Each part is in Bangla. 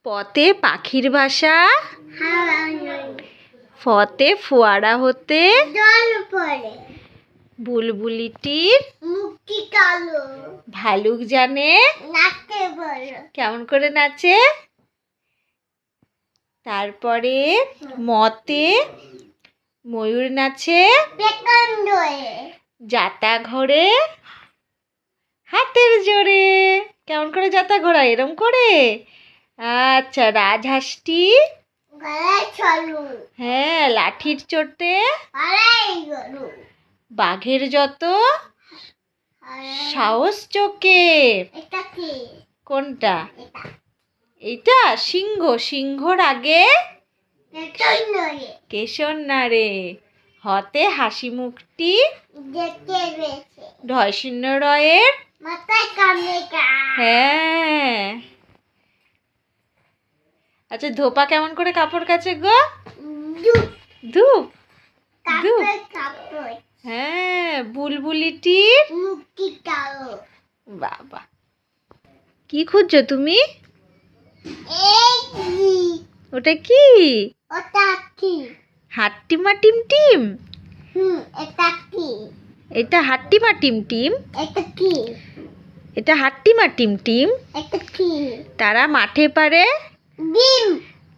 পতে পাখির বাসা, ফতে ফোয়ারা হতে জল পড়ে, বুলবুলিটির মুখটি কালো, ভালুক জানে নাচতে বলো। কেমন করে নাচে। তারপরে মতে ময়ূর নাচে প্রকাণ্ডে, যাতা ঘোরে হাতের জোরে। কেমন করে যাতা ঘোড়া? এরম করে। আচ্ছা, রাজহাঁসটি গলায় ছলু, হ্যাঁ লাঠির চোটে পালাই গরু, বাঘের যত সাহস চোখে। এটা কি? কোনটা? এটা এইটা সিংহ। সিংহর আগে প্রকাণ্ডে, কেশর নাড়ে। হতে হাসি মুখটি দেখতে পেয়েছে, ঢয় শূন্য রয়ের মাথায় কামড়ে কা। হ্যাঁ। আচ্ছা, ধোপা কেমন করে কাপড় কাচে গো? ধূপ, ধূপ। ধূপ। কাপড় কাপড়, হ্যাঁ, বুলবুলিটির মুখটি কালো। বাবা, কি খুঁজছো তুমি? এই কি? ওটা কি? ওটা কি? হাট্টিমা টিম টিম। এটা কি? এটা হাট্টিমা টিম টিম। এটা কি? এটা হাট্টিমা টিম টিম। এটা কি? তারা মাঠে পারে ডিম,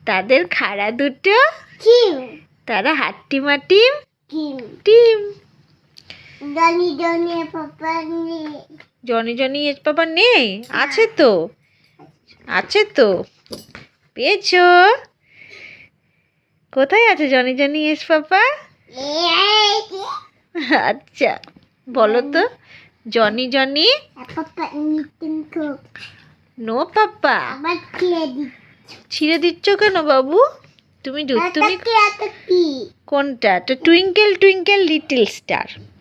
তাদের খাড়া দুটো, ডিম, তারা হাট্টিমা টিম ডিম। টিম। জনি জনি পাপা নেই। জনি জনি এস বাবা নেই? আছে তো, আছে তো। পেয়েছো? কোথায় আছে জনি জনি এস পাপা? এই কি? আচ্ছা, বলো তো। জনি জনি পাপা নিতেন খুব। No papa. আবার ছিঁড়ে দিচ্ছি। ছিঁড়ে দিচ্ছ কেন বাবু? তুমি এটা তুমি কি? এটা কি? কোনটা? Twinkle twinkle little star.